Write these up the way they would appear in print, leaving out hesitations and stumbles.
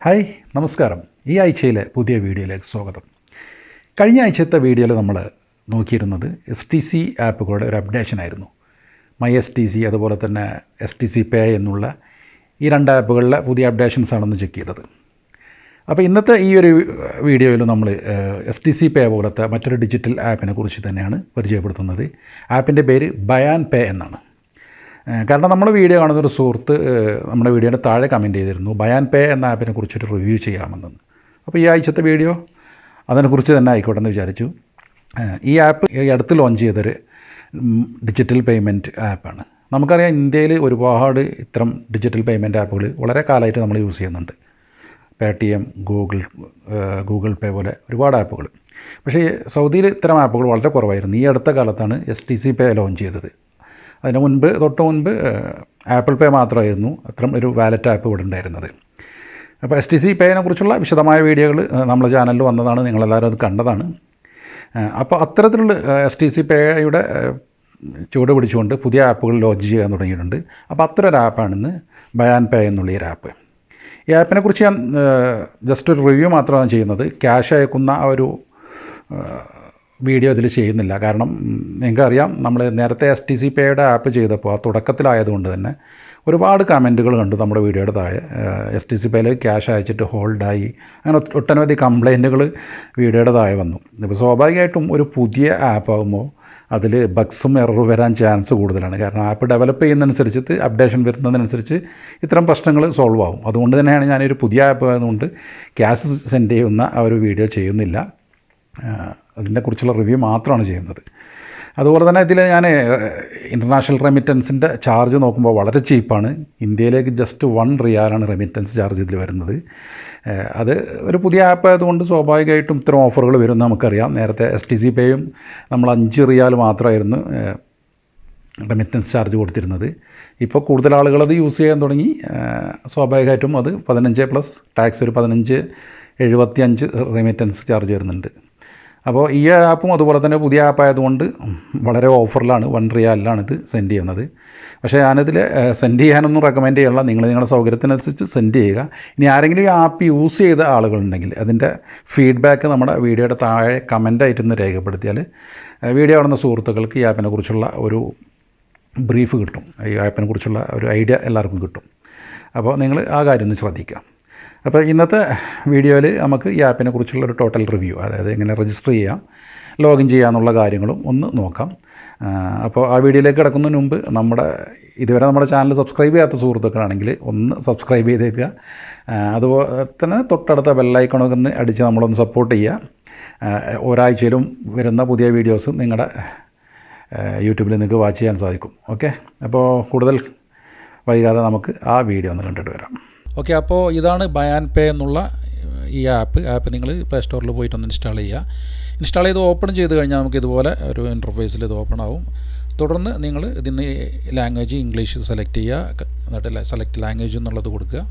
Hi നമസ്കാരം. ഈ ആഴ്ചയിലെ പുതിയ വീഡിയോയിലേക്ക് സ്വാഗതം. കഴിഞ്ഞ ആഴ്ചത്തെ വീഡിയോയിൽ നമ്മൾ നോക്കിയിരുന്നത് STC ആപ്പുകളുടെ ഒരു അപ്ഡേഷനായിരുന്നു. മൈ STC അതുപോലെ തന്നെ STC പേ എന്നുള്ള ഈ രണ്ട് ആപ്പുകളിലെ പുതിയ അപ്ഡേഷൻസ് ആണെന്ന് ചെക്ക് ചെയ്തത്. അപ്പോൾ ഇന്നത്തെ ഈ ഒരു വീഡിയോയിൽ നമ്മൾ STC പേ പോലത്തെ മറ്റൊരു ഡിജിറ്റൽ ആപ്പിനെ കുറിച്ച് തന്നെയാണ് പരിചയപ്പെടുത്തുന്നത്. ആപ്പിൻ്റെ പേര് ബയാൻ പേ എന്നാണ്. കാരണം നമ്മൾ വീഡിയോ കാണുന്നൊരു സുഹൃത്ത് നമ്മുടെ വീഡിയോയുടെ താഴെ കമൻറ്റ് ചെയ്തിരുന്നു ബയാൻ പേ എന്ന ആപ്പിനെ കുറിച്ചൊരു റിവ്യൂ ചെയ്യാമെന്ന്. അപ്പോൾ ഈ ആഴ്ചത്തെ വീഡിയോ അതിനെക്കുറിച്ച് തന്നെ ആയിക്കോട്ടെ എന്ന് വിചാരിച്ചു. ഈ ആപ്പ് ഈ അടുത്ത് ലോഞ്ച് ചെയ്തൊരു ഡിജിറ്റൽ പേയ്മെൻറ്റ് ആപ്പാണ്. നമുക്കറിയാം ഇന്ത്യയിൽ ഒരുപാട് ഇത്തരം ഡിജിറ്റൽ പേയ്മെൻറ്റ് ആപ്പുകൾ വളരെ കാലമായിട്ട് നമ്മൾ യൂസ് ചെയ്യുന്നുണ്ട്. പേടിഎം, ഗൂഗിൾ പേ പോലെ ഒരുപാട് ആപ്പുകൾ. പക്ഷേ സൗദിയിൽ ഇത്തരം ആപ്പുകൾ വളരെ കുറവായിരുന്നു. ഈ അടുത്ത കാലത്താണ് STC പേ ലോഞ്ച് ചെയ്തത്. അതിന് മുൻപ് തൊട്ട് മുൻപ് ആപ്പിൾ പേ മാത്രമായിരുന്നു അത്തരം ഒരു വാലറ്റ് ആപ്പ് ഇവിടെ ഉണ്ടായിരുന്നത്. അപ്പോൾ STC പേയെ കുറിച്ചുള്ള വിശദമായ വീഡിയോകൾ നമ്മുടെ ചാനലിൽ വന്നതാണ്, നിങ്ങളെല്ലാവരും അത് കണ്ടതാണ്. അപ്പോൾ അത്തരത്തിലുള്ള STC പേയുടെ ചുവട് പിടിച്ചുകൊണ്ട് പുതിയ ആപ്പുകൾ ലോഞ്ച് ചെയ്യാൻ തുടങ്ങിയിട്ടുണ്ട്. അപ്പോൾ അത്തരൊരു ആപ്പാണിന്ന് ബയാൻ പേ എന്നുള്ള ഈ ആപ്പ്. ഈ ആപ്പിനെക്കുറിച്ച് ഞാൻ ജസ്റ്റ് ഒരു റിവ്യൂ മാത്രമാണ് ചെയ്യുന്നത്. ക്യാഷ് അയക്കുന്ന ആ ഒരു വീഡിയോ ഇതിൽ ചെയ്യുന്നില്ല. കാരണം നിങ്ങൾക്കറിയാം, നമ്മൾ നേരത്തെ STC പേയുടെ ആപ്പ് ചെയ്തപ്പോൾ ആ തുടക്കത്തിലായതുകൊണ്ട് തന്നെ ഒരുപാട് കമൻറ്റുകൾ കണ്ടു നമ്മുടെ വീഡിയോയുടെ താഴെ. STC പേയിൽ ക്യാഷ് അയച്ചിട്ട് ഹോൾഡായി, അങ്ങനെ ഒട്ടനവധി കംപ്ലൈൻറ്റുകൾ വീഡിയോയുടെ താഴെ വന്നു. ഇപ്പോൾ സ്വാഭാവികമായിട്ടും ഒരു പുതിയ ആപ്പാകുമ്പോൾ അതിൽ ബഗ്സും എററും വരാൻ ചാൻസ് കൂടുതലാണ്. കാരണം ആപ്പ് ഡെവലപ്പ് ചെയ്യുന്നതനുസരിച്ച് അപ്ഡേഷൻ വരുന്നതിനനുസരിച്ച് ഇത്തരം പ്രശ്നങ്ങൾ സോൾവ് ആകും. അതുകൊണ്ട് തന്നെയാണ് ഞാനൊരു പുതിയ ആപ്പ് ആയതുകൊണ്ട് ക്യാഷ് സെൻഡ് ചെയ്യുന്ന ആ ഒരു വീഡിയോ ചെയ്യുന്നില്ല. അതിനെക്കുറിച്ചുള്ള റിവ്യൂ മാത്രമാണ് ചെയ്യുന്നത്. അതുപോലെ തന്നെ ഇതിൽ ഞാൻ ഇൻ്റർനാഷണൽ റെമിറ്റൻസിൻ്റെ ചാർജ് നോക്കുമ്പോൾ വളരെ ചീപ്പാണ്. ഇന്ത്യയിലേക്ക് ജസ്റ്റ് 1 റിയാലാണ് റെമിറ്റൻസ് ചാർജ് ഇതിൽ വരുന്നത്. അത് ഒരു പുതിയ ആപ്പ് ആയതുകൊണ്ട് സ്വാഭാവികമായിട്ടും ഇത്തരം ഓഫറുകൾ വരും നമുക്കറിയാം. നേരത്തെ STC പേയും നമ്മൾ 5 റിയാൽ മാത്രമായിരുന്നു റെമിറ്റൻസ് ചാർജ് കൊടുത്തിരുന്നത്. ഇപ്പോൾ കൂടുതൽ ആളുകൾ അത് യൂസ് ചെയ്യാൻ തുടങ്ങി. സ്വാഭാവികമായിട്ടും അത് 15 പ്ലസ് ടാക്സ് ഒരു 15.75 റെമിറ്റൻസ് ചാർജ് വരുന്നുണ്ട്. അപ്പോൾ ഈ ആപ്പും അതുപോലെ തന്നെ പുതിയ ആപ്പായതുകൊണ്ട് വളരെ ഓഫറിലാണ്. 1 റിയാലിലാണ് ഇത് സെൻഡ് ചെയ്യുന്നത്. പക്ഷേ ഞാനിതിൽ സെൻഡ് ചെയ്യാനൊന്നും റെക്കമെൻഡ് ചെയ്യണം. നിങ്ങളുടെ സൗകര്യത്തിനനുസരിച്ച് സെൻഡ് ചെയ്യുക. ഇനി ആരെങ്കിലും ഈ ആപ്പ് യൂസ് ചെയ്ത ആളുകളുണ്ടെങ്കിൽ അതിൻ്റെ ഫീഡ്ബാക്ക് നമ്മുടെ വീഡിയോയുടെ താഴെ കമൻറ്റായിട്ടൊന്ന് രേഖപ്പെടുത്തിയാൽ വീഡിയോ കാണുന്ന സുഹൃത്തുക്കൾക്ക് ഈ ആപ്പിനെക്കുറിച്ചുള്ള ഒരു ബ്രീഫ് കിട്ടും. ഈ ആപ്പിനെക്കുറിച്ചുള്ള ഒരു ഐഡിയ എല്ലാവർക്കും കിട്ടും. അപ്പോൾ നിങ്ങൾ ആ കാര്യം ഒന്ന് ശ്രദ്ധിക്കുക. അപ്പോൾ ഇന്നത്തെ വീഡിയോയിൽ നമുക്ക് ഈ ആപ്പിനെ കുറിച്ചുള്ള ഒരു ടോട്ടൽ റിവ്യൂ, അതായത് എങ്ങനെ രജിസ്റ്റർ ചെയ്യാം, ലോഗിൻ ചെയ്യാമെന്നുള്ള കാര്യങ്ങളും ഒന്ന് നോക്കാം. അപ്പോൾ ആ വീഡിയോയിലേക്ക് കിടക്കുന്നതിന് മുമ്പ് ഇതുവരെ നമ്മുടെ ചാനൽ സബ്സ്ക്രൈബ് ചെയ്യാത്ത സുഹൃത്തുക്കളാണെങ്കിൽ ഒന്ന് സബ്സ്ക്രൈബ് ചെയ്തേക്കുക. അതുപോലെ തന്നെ തൊട്ടടുത്ത ബെല്ലൈക്കണൊക്കെ ഒന്ന് അടിച്ച് നമ്മളൊന്ന് സപ്പോർട്ട് ചെയ്യുക. ഒരാഴ്ചയിലും വരുന്ന പുതിയ വീഡിയോസ് നിങ്ങളുടെ യൂട്യൂബിൽ നിങ്ങൾക്ക് വാച്ച് ചെയ്യാൻ സാധിക്കും. ഓക്കെ, അപ്പോൾ കൂടുതൽ വൈകാതെ നമുക്ക് ആ വീഡിയോ ഒന്ന് കണ്ടിട്ട് വരാം. ഓക്കെ, അപ്പോൾ ഇതാണ് ബയാൻ പേ എന്നുള്ള ഈ ആപ്പ് നിങ്ങൾ പ്ലേ സ്റ്റോറിൽ പോയിട്ടൊന്ന് ഇൻസ്റ്റാൾ ചെയ്യുക. ഇൻസ്റ്റാൾ ചെയ്ത് ഓപ്പൺ ചെയ്ത് കഴിഞ്ഞാൽ നമുക്ക് ഇതുപോലെ ഒരു ഇൻ്റർഫേസിൽ ഇത് ഓപ്പൺ ആവും. തുടർന്ന് നിങ്ങൾ ഇതിന് ലാംഗ്വേജ് ഇംഗ്ലീഷ് സെലക്ട് ചെയ്യുക. എന്നിട്ട് സെലക്ട് ലാംഗ്വേജ് എന്നുള്ളത് കൊടുക്കുക.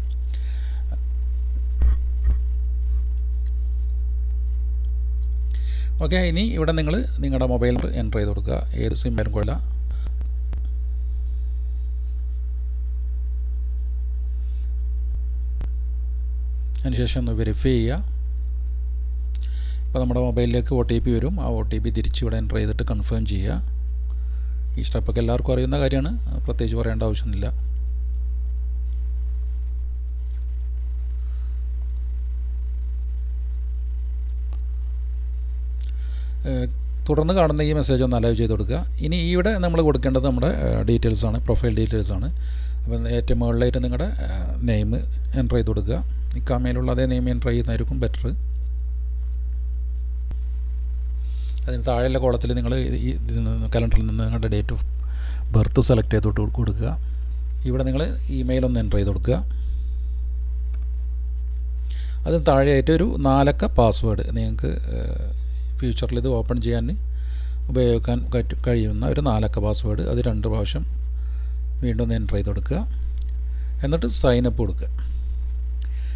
ഓക്കെ, ഇനി ഇവിടെ നിങ്ങൾ നിങ്ങളുടെ മൊബൈൽ നമ്പർ എൻ്റർ ചെയ്ത് കൊടുക്കുക. ഏത് സിം ആയാലും കൊള്ളാം. അതിനുശേഷം ഒന്ന് വെരിഫൈ ചെയ്യുക. ഇപ്പോൾ നമ്മുടെ മൊബൈലിലേക്ക് OTP വരും. ആ OTP തിരിച്ച് ഇവിടെ എൻ്റർ ചെയ്തിട്ട് കൺഫേം ചെയ്യുക. ഈ സ്റ്റെപ്പൊക്കെ എല്ലാവർക്കും അറിയുന്ന കാര്യമാണ്, പ്രത്യേകിച്ച് പറയേണ്ട ആവശ്യമൊന്നുമില്ല. തുടർന്ന് കാണുന്ന ഈ മെസ്സേജ് ഒന്ന് അലോ ചെയ്ത് കൊടുക്കുക. ഇനി ഇവിടെ നമ്മൾ കൊടുക്കേണ്ടത് നമ്മുടെ ഡീറ്റെയിൽസാണ്, പ്രൊഫൈൽ ഡീറ്റെയിൽസാണ്. അപ്പം ഏറ്റവും മുകളിലായിട്ട് നിങ്ങളുടെ നെയിം എൻ്റർ ചെയ്ത് കൊടുക്കുക. ഇക്കാമയിലുള്ള അതേ നെയിം എൻ്റർ ചെയ്യുന്നതായിരിക്കും ബെറ്റർ. അതിന് താഴെയുള്ള കോളത്തിൽ നിങ്ങൾ ഈ കലണ്ടറിൽ നിന്ന് നിങ്ങളുടെ ഡേറ്റ് ഓഫ് ബർത്ത് സെലക്ട് ചെയ്തോട്ട് കൊടുക്കുക. ഇവിടെ നിങ്ങൾ ഇമെയിൽ ഒന്ന് എൻ്റർ ചെയ്ത് കൊടുക്കുക. അതിന് താഴെയായിട്ട് ഒരു 4 അക്ക പാസ്വേഡ് നിങ്ങൾക്ക് ഫ്യൂച്ചറിൽ ഇത് ഓപ്പൺ ചെയ്യാൻ ഉപയോഗിക്കാൻ കഴിയുന്ന ഒരു 4 അക്ക പാസ്വേഡ്, അത് 2 പ്രാവശ്യം വീണ്ടും ഒന്ന് എൻ്റർ ചെയ്ത് കൊടുക്കുക. എന്നിട്ട് സൈനപ്പ് കൊടുക്കുക.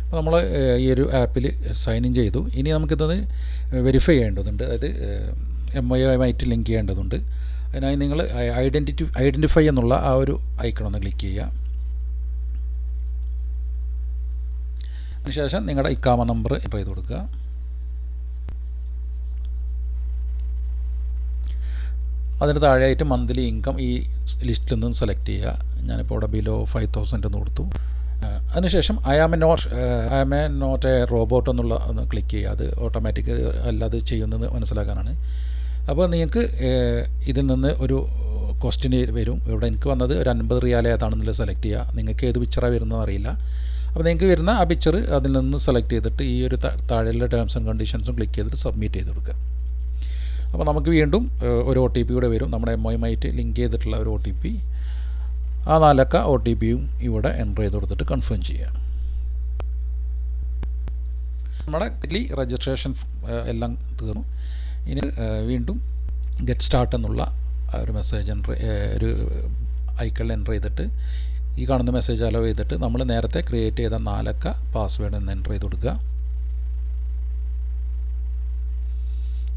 അപ്പോൾ നമ്മൾ ഈ ഒരു ആപ്പിൽ സൈൻ ഇൻ ചെയ്തു. ഇനി നമുക്കിത് വെരിഫൈ ചെയ്യേണ്ടതുണ്ട്. അതായത് MIUമായിട്ട് ലിങ്ക് ചെയ്യേണ്ടതുണ്ട്. അതിനായി നിങ്ങൾ ഐഡൻറ്റിഫൈ എന്നുള്ള ആ ഒരു ഐക്കൺ ഒന്ന് ക്ലിക്ക് ചെയ്യുക. അതിനുശേഷം നിങ്ങളുടെ ഇക്കാമ നമ്പർ എൻ്റർ ചെയ്ത് കൊടുക്കുക. അതിന് താഴെയായിട്ട് മന്ത്ലി ഇൻകം ഈ ലിസ്റ്റിൽ നിന്ന് സെലക്ട് ചെയ്യുക. ഞാനിപ്പോൾ ഇവിടെ ബിലോ 5,000 എന്ന് കൊടുത്തു. അതിനുശേഷം I am a not a robot എന്നുള്ള ഒന്ന് ക്ലിക്ക് ചെയ്യുക. അത് ഓട്ടോമാറ്റിക് അല്ലാതെ ചെയ്യുന്നത് മനസ്സിലാക്കാനാണ്. അപ്പോൾ നിങ്ങൾക്ക് ഇതിൽ നിന്ന് ഒരു ക്വസ്റ്റ്യൻ വരും. ഇവിടെ എനിക്ക് വന്നത് ഒരു 50 റിയാൽ ഏതാണെന്നുള്ളത് സെലക്ട് ചെയ്യുക. നിങ്ങൾക്ക് ഏത് പിക്ചറാണ് വരുന്നതെന്ന് അറിയില്ല. അപ്പോൾ നിങ്ങൾക്ക് വരുന്ന ആ പിക്ചർ അതിൽ നിന്ന് സെലക്ട് ചെയ്തിട്ട് ഈ ഒരു താഴെയുള്ള ടേംസ് ആൻഡ് കണ്ടീഷൻസും ക്ലിക്ക് ചെയ്തിട്ട് സബ്മിറ്റ് ചെയ്ത് കൊടുക്കുക. അപ്പോൾ നമുക്ക് വീണ്ടും ഒരു OTP കൂടെ വരും. നമ്മുടെ MOയുമായിട്ട് ലിങ്ക് ചെയ്തിട്ടുള്ള ഒരു OTP. ആ 4 അക്ക OTPയും ഇവിടെ എൻ്റർ ചെയ്ത് കൊടുത്തിട്ട് കൺഫേം ചെയ്യുക. നമ്മുടെ രജിസ്ട്രേഷൻ എല്ലാം തീർന്നു. ഇനി വീണ്ടും ഗെറ്റ് സ്റ്റാർട്ട് എന്നുള്ള ഒരു മെസ്സേജ് ഒരു ഐക്കണിൽ എൻ്റർ ചെയ്തിട്ട് ഈ കാണുന്ന മെസ്സേജ് അലോ ചെയ്തിട്ട് നമ്മൾ നേരത്തെ ക്രിയേറ്റ് ചെയ്ത 4 അക്ക പാസ്വേഡ് എന്ന് എൻ്റർ ചെയ്ത് കൊടുക്കുക.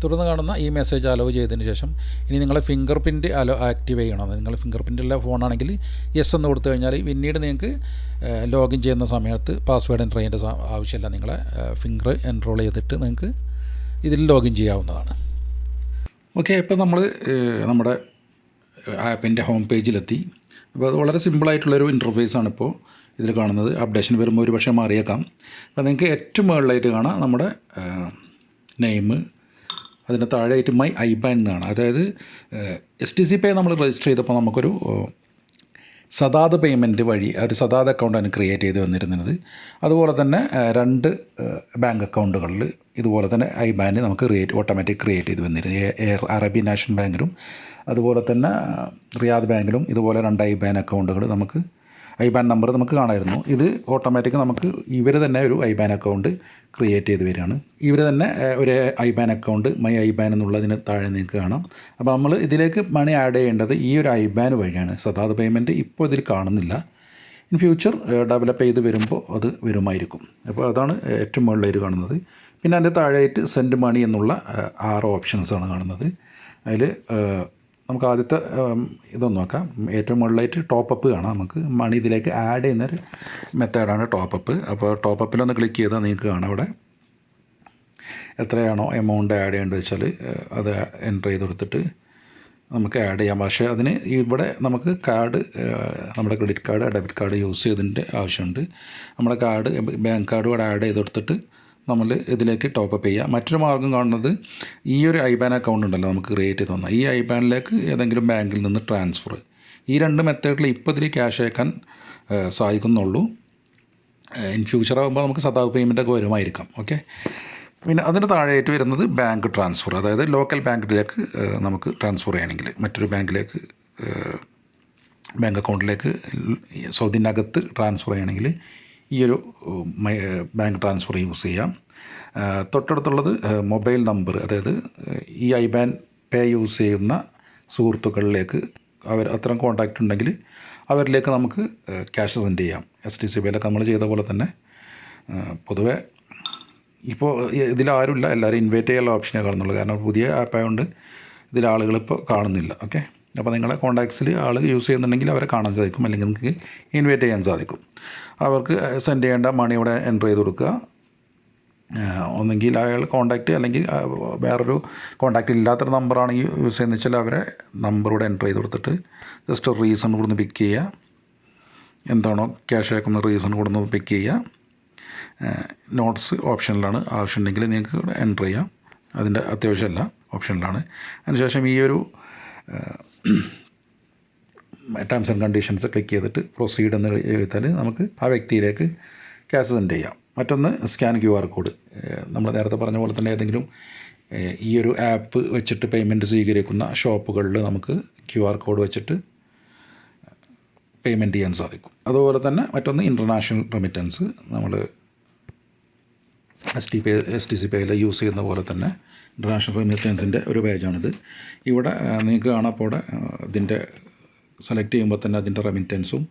തുടർന്ന് കാണുന്ന ഈ മെസ്സേജ് അലോ ചെയ്തതിന് ശേഷം ഇനി നിങ്ങളെ ഫിംഗർ പ്രിൻറ്റ് ആക്റ്റീവ് ചെയ്യണം. നിങ്ങൾ ഫിംഗർ പ്രിൻറ്റുള്ള ഫോണാണെങ്കിൽ യെസ് എന്ന് കൊടുത്തു കഴിഞ്ഞാൽ പിന്നീട് നിങ്ങൾക്ക് ലോഗിൻ ചെയ്യുന്ന സമയത്ത് പാസ്വേഡ് എൻ്റർ ചെയ്യേണ്ട ആവശ്യമില്ല. നിങ്ങളെ ഫിംഗർ എൻറോൾ ചെയ്തിട്ട് നിങ്ങൾക്ക് ഇതിൽ ലോഗിൻ ചെയ്യാവുന്നതാണ്. ഓക്കെ, ഇപ്പോൾ നമ്മൾ നമ്മുടെ ആപ്പിൻ്റെ ഹോം പേജിലെത്തി. അപ്പോൾ അത് വളരെ സിമ്പിളായിട്ടുള്ളൊരു ഇൻ്റർഫേസാണ് ഇപ്പോൾ ഇതിൽ കാണുന്നത്. അപ്ഡേഷൻ വരുമ്പോൾ ഒരു പക്ഷേ മാറിയേക്കാം. അപ്പോൾ നിങ്ങൾക്ക് ഏറ്റവും മുകളിലായിട്ട് കാണാം നമ്മുടെ നെയിം, അതിന് താഴെയായിട്ട് മൈ IBAN എന്നാണ്. അതായത് STC പേ നമ്മൾ രജിസ്റ്റർ ചെയ്തപ്പോൾ നമുക്കൊരു സദാത് പേയ്മെൻറ്റ് വഴി ഒരു സദാത് അക്കൗണ്ടാണ് ക്രിയേറ്റ് ചെയ്ത് വന്നിരുന്നത്. അതുപോലെ തന്നെ 2 ബാങ്ക് അക്കൗണ്ടുകളിൽ ഇതുപോലെ തന്നെ IBAN നമുക്ക് ഓട്ടോമാറ്റിക് ക്രിയേറ്റ് ചെയ്ത് വന്നിരുന്നു. അറബി നാഷണൽ ബാങ്കിലും അതുപോലെ തന്നെ റിയാദ് ബാങ്കിലും ഇതുപോലെ 2 IBAN അക്കൗണ്ടുകൾ നമുക്ക് IBAN നമ്പർ നമുക്ക് കാണാമായിരുന്നു. ഇത് ഓട്ടോമാറ്റിക് നമുക്ക് ഇവർ തന്നെ ഒരു IBAN അക്കൗണ്ട് ക്രിയേറ്റ് ചെയ്ത് വരികയാണ്. ഇവർ തന്നെ ഒരു IBAN അക്കൗണ്ട് മൈ IBAN എന്നുള്ളതിന് താഴെ നിങ്ങൾക്ക് കാണാം. അപ്പോൾ നമ്മൾ ഇതിലേക്ക് മണി ആഡ് ചെയ്യേണ്ടത് ഈ ഒരു IBAN വഴിയാണ്. സദാത് പേയ്മെൻറ്റ് ഇപ്പോൾ ഇതിൽ കാണുന്നില്ല. ഇൻ ഫ്യൂച്ചർ ഡെവലപ്പ് ചെയ്ത് വരുമ്പോൾ അത് വരുമായിരിക്കും. അപ്പോൾ അതാണ് ഏറ്റവും മുകളിൽ കാണുന്നത്. പിന്നെ അതിൻ്റെ താഴെയായിട്ട് സെൻഡ് മണി എന്നുള്ള 6 ഓപ്ഷൻസാണ് കാണുന്നത്. അതിൽ നമുക്ക് ആദ്യത്തെ ഇതൊന്ന് നോക്കാം. ഏറ്റവും മുകളിലായിട്ട് ടോപ്പപ്പ് കാണാം. നമുക്ക് മണി ഇതിലേക്ക് ആഡ് ചെയ്യുന്നൊരു മെത്തേഡാണ് ടോപ്പപ്പ്. അപ്പോൾ ടോപ്പപ്പിലൊന്ന് ക്ലിക്ക് ചെയ്താൽ നിങ്ങൾക്ക് കാണാം അവിടെ എത്രയാണോ എമൗണ്ട് ആഡ് ചെയ്യേണ്ടത് വെച്ചാൽ അത് എൻ്റർ ചെയ്ത് കൊടുത്തിട്ട് നമുക്ക് ആഡ് ചെയ്യാം. പക്ഷേ അതിന് ഇവിടെ നമുക്ക് കാർഡ്, നമ്മുടെ credit card, debit card use ചെയ്തതിൻ്റെ ആവശ്യമുണ്ട്. നമ്മുടെ കാർഡ്, ബാങ്ക് കാർഡ് ഇവിടെ ആഡ് ചെയ്ത് കൊടുത്തിട്ട് നമ്മൾ ഇതിലേക്ക് ടോപ്പപ്പ് ചെയ്യുക. മറ്റൊരു മാർഗ്ഗം കാണുന്നത് ഈ ഒരു IBAN അക്കൗണ്ട് ഉണ്ടല്ലോ നമുക്ക് ക്രിയേറ്റ് ചെയ്ത് തന്ന ഈ IBANലേക്ക് ഏതെങ്കിലും ബാങ്കിൽ നിന്ന് ട്രാൻസ്ഫർ. ഈ 2 മെത്തേഡിൽ ഇപ്പോൾ ഇതിൽ ക്യാഷ് അയക്കാൻ സാധിക്കുന്നുള്ളൂ. ഇൻ ഫ്യൂച്ചർ ആകുമ്പോൾ നമുക്ക് സദാ പേയ്മെൻറ്റൊക്കെ വരുമായിരിക്കാം. ഓക്കെ, പിന്നെ അതിന് താഴെയായിട്ട് വരുന്നത് ബാങ്ക് ട്രാൻസ്ഫർ. അതായത് ലോക്കൽ ബാങ്കിലേക്ക് നമുക്ക് ട്രാൻസ്ഫർ ചെയ്യണമെങ്കിൽ മറ്റൊരു ബാങ്കിലേക്ക് ബാങ്ക് അക്കൗണ്ടിലേക്ക് സൗദിനകത്ത് ട്രാൻസ്ഫർ ചെയ്യണമെങ്കിൽ ഈ ഒരു ബാങ്ക് ട്രാൻസ്ഫർ യൂസ് ചെയ്യാം. തൊട്ടടുത്തുള്ളത് മൊബൈൽ നമ്പർ. അതായത് ഈ IBAN പേ യൂസ് ചെയ്യുന്ന സുഹൃത്തുക്കളിലേക്ക് അത്തരം കോൺടാക്റ്റ് ഉണ്ടെങ്കിൽ അവരിലേക്ക് നമുക്ക് ക്യാഷ് സെൻഡ് ചെയ്യാം. STC പേയിലൊക്കെ നമ്മൾ ചെയ്ത പോലെ തന്നെ. പൊതുവേ ഇപ്പോൾ ഇതിലാരുമില്ല, എല്ലാവരും ഇൻവൈറ്റ് ചെയ്യാനുള്ള ഓപ്ഷനേ കാണുന്നുള്ളൂ. കാരണം പുതിയ ആപ്പായതുകൊണ്ട് ഇതിൽ ആളുകളിപ്പോൾ കാണുന്നില്ല. ഓക്കെ, അപ്പോൾ നിങ്ങളെ കോൺടാക്ട്സിൽ ആൾ യൂസ് ചെയ്യുന്നുണ്ടെങ്കിൽ അവരെ കാണാൻ സാധിക്കും, അല്ലെങ്കിൽ നിങ്ങൾക്ക് ഇൻവൈറ്റ് ചെയ്യാൻ സാധിക്കും. അവർക്ക് സെൻഡ് ചെയ്യേണ്ട മണി ഇവിടെ എൻ്റർ ചെയ്ത് കൊടുക്കുക. ഒന്നെങ്കിൽ അയാൾ കോൺടാക്റ്റ്, അല്ലെങ്കിൽ വേറൊരു കോൺടാക്റ്റ് ഇല്ലാത്തൊരു നമ്പറാണെങ്കിൽ യൂസ് ചെയ്യുന്നത് വെച്ചാൽ അവരെ നമ്പർ ഇവിടെ എൻ്റർ ചെയ്ത് കൊടുത്തിട്ട് ജസ്റ്റ് ഒരു റീസൺ കൂടെ ഒന്ന് പിക്ക് ചെയ്യുക. എന്താണോ ക്യാഷ് അയക്കുന്ന റീസൺ കൂടെ ഒന്ന് പിക്ക് ചെയ്യുക. നോട്ട്സ് ഓപ്ഷനിലാണ്. ആവശ്യമുണ്ടെങ്കിൽ നിങ്ങൾക്ക് ഇവിടെ എൻ്റർ ചെയ്യാം. അതിൻ്റെ അത്യാവശ്യമല്ല, ഓപ്ഷനിലാണ്. അതിനുശേഷം ഈ ഒരു ടേംസ് ആൻഡ് കണ്ടീഷൻസ് ക്ലിക്ക് ചെയ്തിട്ട് പ്രൊസീഡ് എന്ന് എഴുതിയാൽ നമുക്ക് ആ വ്യക്തിയിലേക്ക് ക്യാഷ് സെൻഡ് ചെയ്യാം. മറ്റൊന്ന് സ്കാൻ QR കോഡ്. നമ്മൾ നേരത്തെ പറഞ്ഞ പോലെ തന്നെ ഏതെങ്കിലും ഈ ഒരു ആപ്പ് വെച്ചിട്ട് പേയ്മെൻറ്റ് സ്വീകരിക്കുന്ന ഷോപ്പുകളിൽ നമുക്ക് QR കോഡ് വെച്ചിട്ട് പേയ്മെൻറ്റ് ചെയ്യാൻ സാധിക്കും. അതുപോലെ തന്നെ മറ്റൊന്ന് ഇൻ്റർനാഷണൽ റെമിറ്റൻസ്. നമ്മൾ STC പേയിൽ യൂസ് ചെയ്യുന്ന പോലെ തന്നെ ഇൻ്റർനാഷണൽ റെമിറ്റൻസിൻ്റെ ഒരു പേജാണിത്. ഇവിടെ നിങ്ങൾക്ക് കാണാം. അപ്പോൾ ഇവിടെ ഇതിൻ്റെ സെലക്ട് ചെയ്യുമ്പോൾ തന്നെ അതിൻ്റെ റെമിറ്റൻസും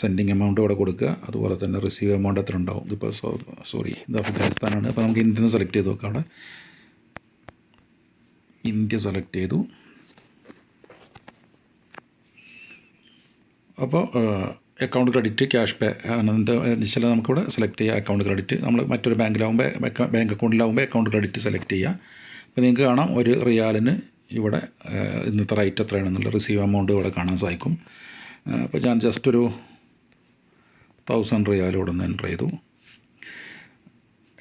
സെൻഡിങ് എമൗണ്ട് ഇവിടെ കൊടുക്കുക. അതുപോലെ തന്നെ റിസീവ് എമൗണ്ട് എത്ര ഉണ്ടാവും. ഇതിപ്പോൾ ഇത് അഫ്ഗാനിസ്ഥാനാണ്. അപ്പോൾ നമുക്ക് ഇന്ത്യയിൽ നിന്ന് സെലക്ട് ചെയ്ത് നോക്കാം. അവിടെ ഇന്ത്യ സെലക്ട് ചെയ്തു. അപ്പോൾ അക്കൗണ്ട് ക്രെഡിറ്റ്, ക്യാഷ് പേ എന്താ വെച്ചാൽ നമുക്കിവിടെ സെലക്ട് ചെയ്യുക അക്കൗണ്ട് ക്രെഡിറ്റ്. നമ്മൾ മറ്റൊരു ബാങ്കിലാവുമ്പോൾ ബാങ്ക് അക്കൗണ്ടിലാവുമ്പോൾ അക്കൗണ്ട് ക്രെഡിറ്റ് സെലക്ട് ചെയ്യുക. അപ്പോൾ നിങ്ങൾക്ക് കാണാം ഒരു റിയാലിന് ഇവിടെ ഇന്നത്തെ റേറ്റ് എത്രയാണെന്നുള്ള റിസീവ് എമൗണ്ട് ഇവിടെ കാണാൻ സാധിക്കും. അപ്പോൾ ഞാൻ ജസ്റ്റ് ഒരു 1000 റിയാൽ ഇവിടെ നിന്ന് എൻ്റർ ചെയ്തു.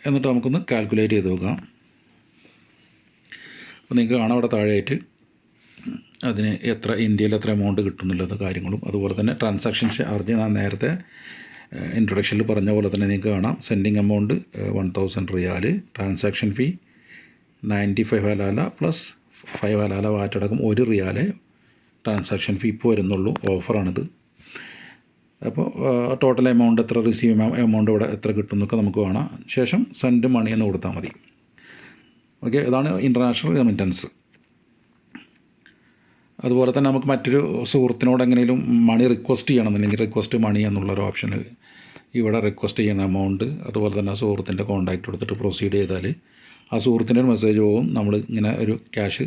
എന്നിട്ട് നമുക്കൊന്ന് കാൽക്കുലേറ്റ് ചെയ്ത് നോക്കാം. അപ്പോൾ നിങ്ങൾക്ക് കാണാം അവിടെ താഴെയായിട്ട് അതിന് ഇന്ത്യയിൽ എത്ര എമൗണ്ട് കിട്ടുന്നുള്ളത് കാര്യങ്ങളും, അതുപോലെ തന്നെ ട്രാൻസാക്ഷൻ ചാർജ് ഞാൻ നേരത്തെ ഇൻട്രൊഡക്ഷനിൽ പറഞ്ഞ പോലെ തന്നെ നിങ്ങൾക്ക് കാണാം. സെൻഡിങ് എമൗണ്ട് 1000 റിയാൽ, ട്രാൻസാക്ഷൻ ഫീ 95 ഹലാല പ്ലസ് 5 ഹലാല വാറ്റടക്കം 1 റിയാല് ട്രാൻസാക്ഷൻ ഫീ ഇപ്പോൾ വരുന്നുള്ളൂ. ഓഫറാണിത്. അപ്പോൾ ടോട്ടൽ എമൗണ്ട് എത്ര, റിസീവ് എമൗണ്ട് ഇവിടെ എത്ര കിട്ടും എന്നൊക്കെ നമുക്ക് കാണാം. ശേഷം സെൻഡ് മണി എന്ന് കൊടുത്താൽ മതി. ഓക്കെ, ഇതാണ് ഇൻ്റർനാഷണൽ റെമിറ്റൻസ്. അതുപോലെ തന്നെ നമുക്ക് മറ്റൊരു സുഹൃത്തിനോട് എങ്ങനെയും മണി റിക്വസ്റ്റ് ചെയ്യണമെന്നുണ്ടെങ്കിൽ റിക്വസ്റ്റ് മണി എന്നുള്ളൊരു ഓപ്ഷൻ ഇവിടെ റിക്വസ്റ്റ് ചെയ്യുന്ന എമൗണ്ട്, അതുപോലെ തന്നെ ആ സുഹൃത്തിൻ്റെ കോൺടാക്റ്റ് എടുത്തിട്ട് പ്രൊസീഡ് ചെയ്താൽ ആ സുഹൃത്തിൻ്റെ ഒരു മെസ്സേജ് പോകും, നമ്മൾ ഇങ്ങനെ ഒരു ക്യാഷ്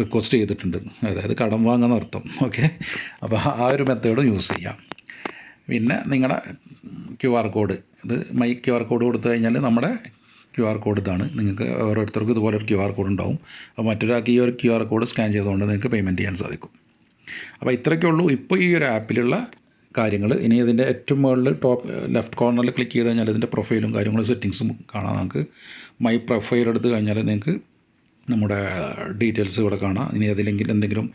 റിക്വസ്റ്റ് ചെയ്തിട്ടുണ്ട്, അതായത് കടം വാങ്ങുന്ന അർത്ഥം. ഓക്കെ, അപ്പോൾ ആ ഒരു മെത്തേഡ് യൂസ് ചെയ്യാം. പിന്നെ നിങ്ങളുടെ QR കോഡ്, ഇത് മൈ QR കോഡ് കൊടുത്തു കഴിഞ്ഞാൽ നമ്മുടെ QR കോഡ് ഇതാണ്. നിങ്ങൾക്ക് ഓരോരുത്തർക്കും ഇതുപോലെ ഒരു QR കോഡ് ഉണ്ടാവും. അപ്പോൾ മറ്റൊരാൾക്ക് ഈ ഒരു QR കോഡ് സ്കാൻ ചെയ്തുകൊണ്ട് നിങ്ങൾക്ക് പേയ്മെൻറ്റ് ചെയ്യാൻ സാധിക്കും. അപ്പോൾ ഇത്രയൊക്കെ ഉള്ളൂ ഇപ്പോൾ ഈ ഒരു ആപ്പിലുള്ള കാര്യങ്ങൾ. ഇനി ഇതിൻ്റെ ഏറ്റവും മുകളിൽ ടോപ്പ് ലെഫ്റ്റ് കോർണറിൽ ക്ലിക്ക് ചെയ്ത് കഴിഞ്ഞാൽ ഇതിൻ്റെ പ്രൊഫൈലും കാര്യങ്ങളും സെറ്റിങ്സും കാണാം. നമുക്ക് മൈ പ്രൊഫൈൽ എടുത്ത് കഴിഞ്ഞാൽ നിങ്ങൾക്ക് നമ്മുടെ ഡീറ്റെയിൽസ് ഇവിടെ കാണാം. ഇനി അതിലെങ്കിൽ എന്തെങ്കിലും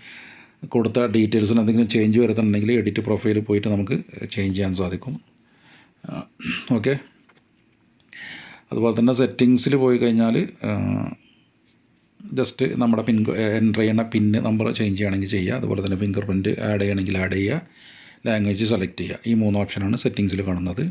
കൊടുത്ത ഡീറ്റെയിൽസിന് എന്തെങ്കിലും ചേഞ്ച് വരുത്തുന്നുണ്ടെങ്കിൽ എഡിറ്റ് പ്രൊഫൈൽ പോയിട്ട് നമുക്ക് ചേഞ്ച് ചെയ്യാൻ സാധിക്കും. ഓക്കെ, അതുപോലെ തന്നെ സെറ്റിങ്സിൽ പോയി കഴിഞ്ഞാൽ ജസ്റ്റ് നമ്മുടെ എൻ്റർ ചെയ്യുന്ന പിന്ന് നമ്പർ ചേഞ്ച് ചെയ്യുകയാണെങ്കിൽ ചെയ്യുക. അതുപോലെ തന്നെ ഫിംഗർ പ്രിൻറ്റ് ആഡ് ചെയ്യണമെങ്കിൽ ആഡ് ചെയ്യുക, ലാംഗ്വേജ് സെലക്ട് ചെയ്യുക. ഈ 3 ഓപ്ഷനാണ് സെറ്റിങ്സിൽ കാണുന്നത്.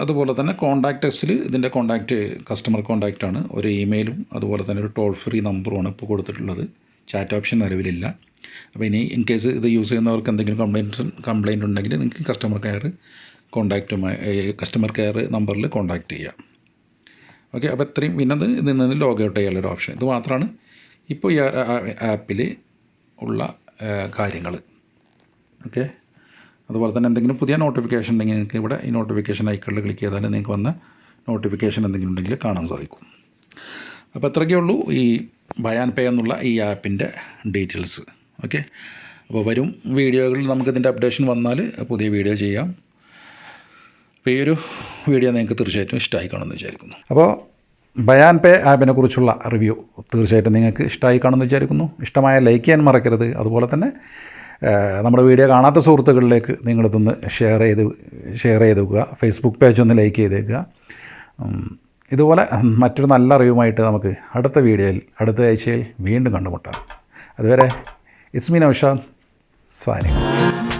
അതുപോലെ തന്നെ കോൺടാക്റ്റസിൽ ഇതിൻ്റെ കോൺടാക്റ്റ് കസ്റ്റമർ കോൺടാക്റ്റാണ്. ഒരു ഇമെയിലും അതുപോലെ തന്നെ ഒരു ടോൾ ഫ്രീ നമ്പറുമാണ് ഇപ്പോൾ കൊടുത്തിട്ടുള്ളത്. ചാറ്റ് ഓപ്ഷൻ നിലവിലില്ല. അപ്പോൾ ഇനി ഇൻ കേസ് ഇത് യൂസ് ചെയ്യുന്നവർക്ക് എന്തെങ്കിലും കംപ്ലയിൻറ്റ് ഉണ്ടെങ്കിൽ നിങ്ങൾക്ക് കസ്റ്റമർ കെയർ നമ്പറിൽ കോൺടാക്റ്റ് ചെയ്യാം. ഓക്കെ, അപ്പോൾ ഇത്രയും. പിന്നെ ഇതിൽ നിന്ന് ലോഗ് ഔട്ട് ചെയ്യാനുള്ളൊരു ഓപ്ഷൻ. ഇത് മാത്രമാണ് ഇപ്പോൾ ഈ ആപ്പിൽ ഉള്ള കാര്യങ്ങൾ. ഓക്കെ, അതുപോലെ തന്നെ എന്തെങ്കിലും പുതിയ നോട്ടിഫിക്കേഷൻ ഉണ്ടെങ്കിൽ നിങ്ങൾക്ക് ഇവിടെ ഈ നോട്ടിഫിക്കേഷൻ ഐക്കണിൽ ക്ലിക്ക് ചെയ്താൽ നിങ്ങൾക്ക് വന്ന നോട്ടിഫിക്കേഷൻ എന്തെങ്കിലും ഉണ്ടെങ്കിൽ കാണാൻ സാധിക്കും. അപ്പോൾ ഇത്രയൊക്കെ ഉള്ളൂ ഈ ബയാൻ പേ എന്നുള്ള ഈ ആപ്പിൻ്റെ ഡീറ്റെയിൽസ്. ഓക്കെ, അപ്പോൾ വരും വീഡിയോകളിൽ നമുക്കിതിൻ്റെ അപ്ഡേഷൻ വന്നാൽ പുതിയ വീഡിയോ ചെയ്യാം. അപ്പോൾ ഈ ഒരു വീഡിയോ നിങ്ങൾക്ക് തീർച്ചയായിട്ടും ഇഷ്ടമായി കാണുമെന്ന് വിചാരിക്കുന്നു. അപ്പോൾ ബയാൻ പേ ആപ്പിനെ കുറിച്ചുള്ള റിവ്യൂ തീർച്ചയായിട്ടും നിങ്ങൾക്ക് ഇഷ്ടമായി കാണുമെന്ന് വിചാരിക്കുന്നു. ഇഷ്ടമായ ലൈക്ക് ചെയ്യാൻ മറക്കരുത്. അതുപോലെ തന്നെ നമ്മുടെ വീഡിയോ കാണാത്ത സുഹൃത്തുക്കളിലേക്ക് നിങ്ങളിതൊന്ന് ഷെയർ ചെയ്തേക്കുക. ഫേസ്ബുക്ക് പേജ് ഒന്ന് ലൈക്ക് ചെയ്തേക്കുക. ഇതുപോലെ മറ്റൊരു നല്ല അറിവുമായിട്ട് നമുക്ക് അടുത്ത ആഴ്ചയിൽ വീണ്ടും കണ്ടുമുട്ടാം. അതുവരെ ഇറ്റ്സ് മീ നൗഷാദ് സൈനിങ്.